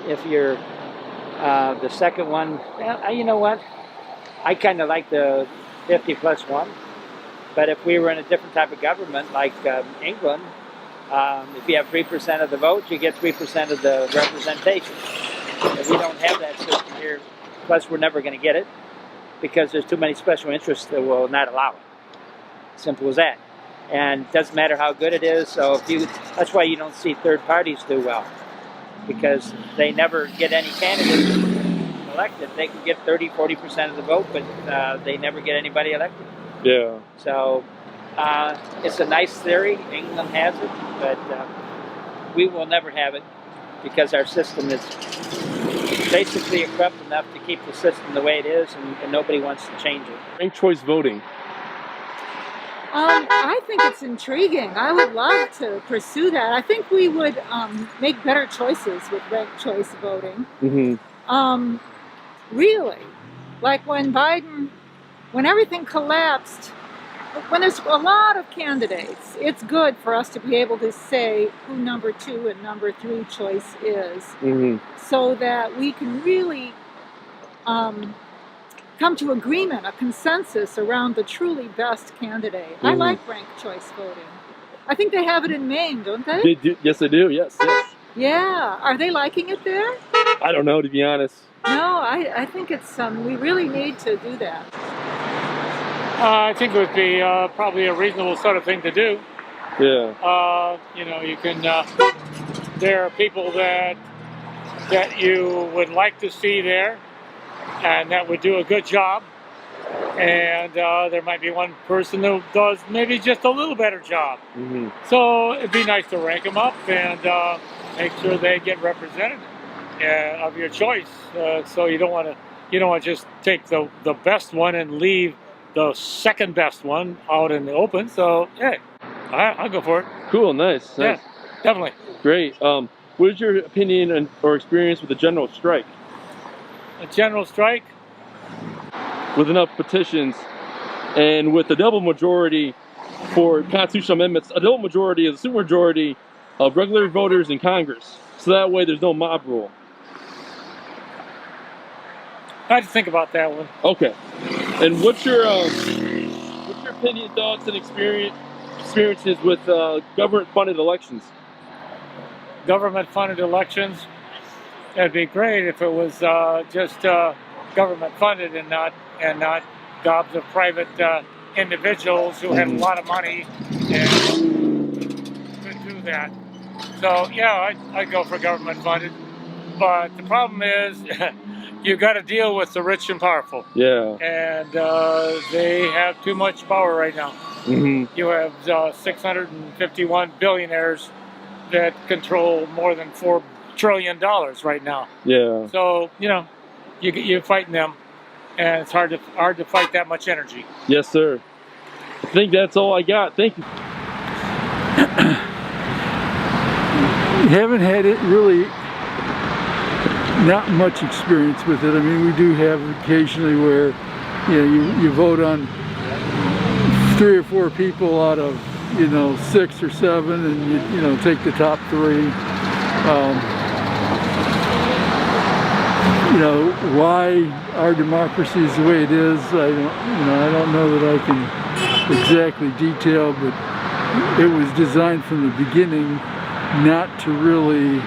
If you're the second one, well, you know what? I kind of like the 50 plus one. But if we were in a different type of government like England, if you have 3% of the vote, you get 3% of the representation. If we don't have that system here, plus we're never going to get it because there's too many special interests that will not allow it. Simple as that. And it doesn't matter how good it is. So that's why you don't see third parties do well, because they never get any candidates elected. They can get 30-40% of the vote, but they never get anybody elected. Yeah. So it's a nice theory. England has it, but we will never have it because our system is basically corrupt enough to keep the system the way it is, and nobody wants to change it. Ranked choice voting. I think it's intriguing. I would love to pursue that. I think we would make better choices with ranked choice voting. Mm-hmm. Really, like when everything collapsed, when there's a lot of candidates, it's good for us to be able to say who number 2 and number 3 choice is, so that we can really come to agreement, a consensus around the truly best candidate. I like ranked choice voting. I think they have it in Maine, don't they? They do. Yes, they do. Yes. Yeah. Are they liking it there? I don't know, to be honest. No, I think it's we really need to do that. I think it would be probably a reasonable sort of thing to do. Yeah. You can. There are people that you would like to see there, and that would do a good job. And there might be one person that does maybe just a little better job. So it'd be nice to rank them up and make sure they get represented of your choice. So you don't want to just take the best one and leave the second best one out in the open. So hey, I'll go for it. Cool. Nice. Yeah, definitely. Great. What is your opinion or experience with the general strike? A general strike? With enough petitions and with a double majority for constitutional amendments, a double majority is a supermajority of regular voters in Congress. So that way there's no mob rule. I had to think about that one. Okay. And what's your opinion, thoughts, and experiences with government-funded elections? Government-funded elections? It'd be great if it was just government-funded and not gobs of private individuals who had a lot of money and could do that. So yeah, I'd go for government-funded. But the problem is, you got to deal with the rich and powerful. Yeah. And they have too much power right now. You have 651 billionaires that control more than $4 trillion right now. Yeah. So you're fighting them, and it's hard to fight that much energy. Yes, sir. I think that's all I got. Thank you. Haven't had it really. Not much experience with it. I mean, we do have occasionally where, you vote on 3 or 4 people out of, 6 or 7, and you take the top 3. Why our democracy is the way it is, I don't know that I can exactly detail, but it was designed from the beginning not to really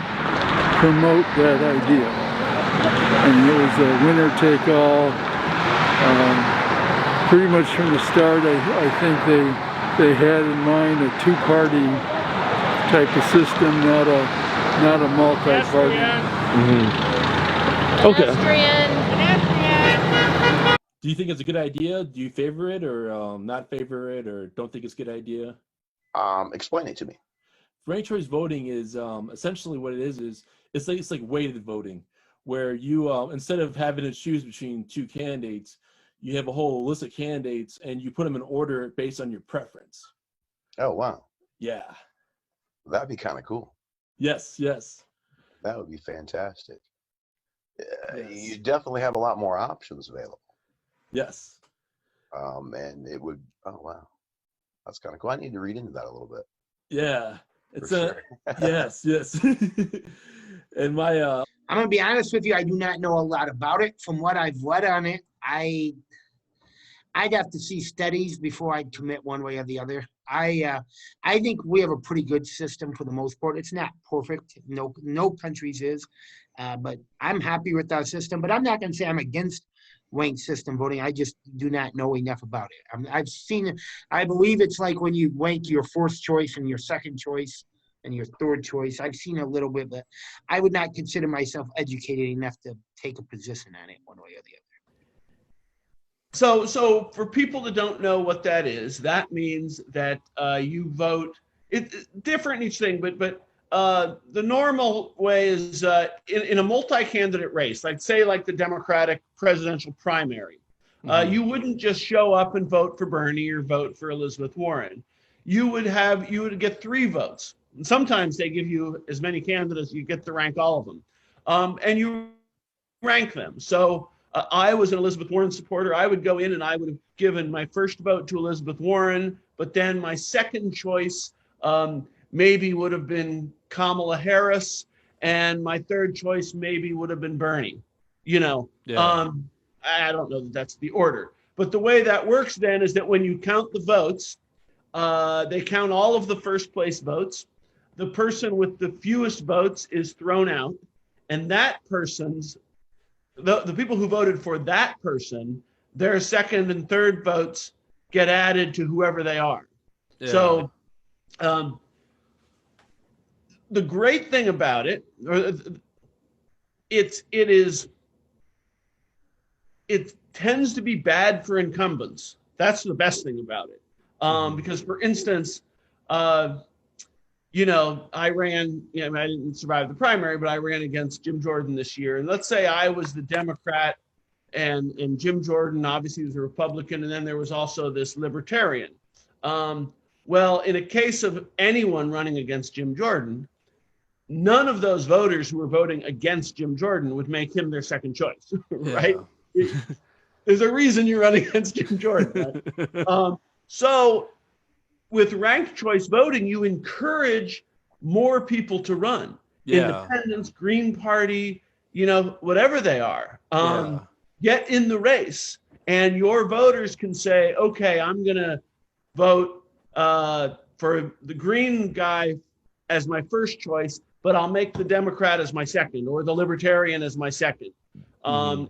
promote that idea. And it was a winner-take-all. Pretty much from the start, I think they had in mind a 2-party type of system, not a multi-party. Okay. Do you think it's a good idea? Do you favor it or not favor it, or don't think it's a good idea? Explain it to me. Ranked choice voting is essentially what it is it's like weighted voting, where you instead of having to choose between 2 candidates, you have a whole list of candidates and you put them in order based on your preference. Oh wow. Yeah. That'd be kind of cool. Yes. That would be fantastic. Yes. You definitely have a lot more options available. Yes. And it would. Oh wow. That's kind of cool. I need to read into that a little bit. Yeah. It's sure. Yes. And my I'm gonna be honest with you, I do not know a lot about it. From what I've read on it, I'd have to see studies before I'd commit one way or the other. I think we have a pretty good system for the most part. It's not perfect. No countries is, but I'm happy with our system. But I'm not gonna say I'm against ranked system voting. I just do not know enough about it. I've seen it. I believe it's like when you rank your first choice and your second choice and your third choice. I've seen a little bit, but I would not consider myself educated enough to take a position on it one way or the other. So for people that don't know what that is, that means that you vote. It's different in each thing, but the normal way is in a multi-candidate race, like say like the Democratic presidential primary, you wouldn't just show up and vote for Bernie or vote for Elizabeth Warren. You would get 3 votes. And sometimes they give you as many candidates, you get to rank all of them, and you rank them. So I was an Elizabeth Warren supporter. I would go in and I would have given my first vote to Elizabeth Warren, but then my second choice maybe would have been Kamala Harris, and my third choice maybe would have been Bernie. I don't know that that's the order, but the way that works then is that when you count the votes, they count all of the first place votes. The person with the fewest votes is thrown out, and that person's the people who voted for that person, their second and third votes get added to whoever they are. Yeah. So the great thing about it, it tends to be bad for incumbents. That's the best thing about it. Because for instance, I ran, I didn't survive the primary, but I ran against Jim Jordan this year. And let's say I was the Democrat and Jim Jordan obviously was a Republican. And then there was also this Libertarian. Well, in a case of anyone running against Jim Jordan, none of those voters who were voting against Jim Jordan would make him their second choice, right? Yeah. There's a reason you're running against Jim Jordan. Right? So with ranked choice voting, you encourage more people to run. Yeah. Independents, Green Party, whatever they are, get in the race. And your voters can say, okay, I'm going to vote for the Green guy as my first choice, but I'll make the Democrat as my second or the Libertarian as my second. And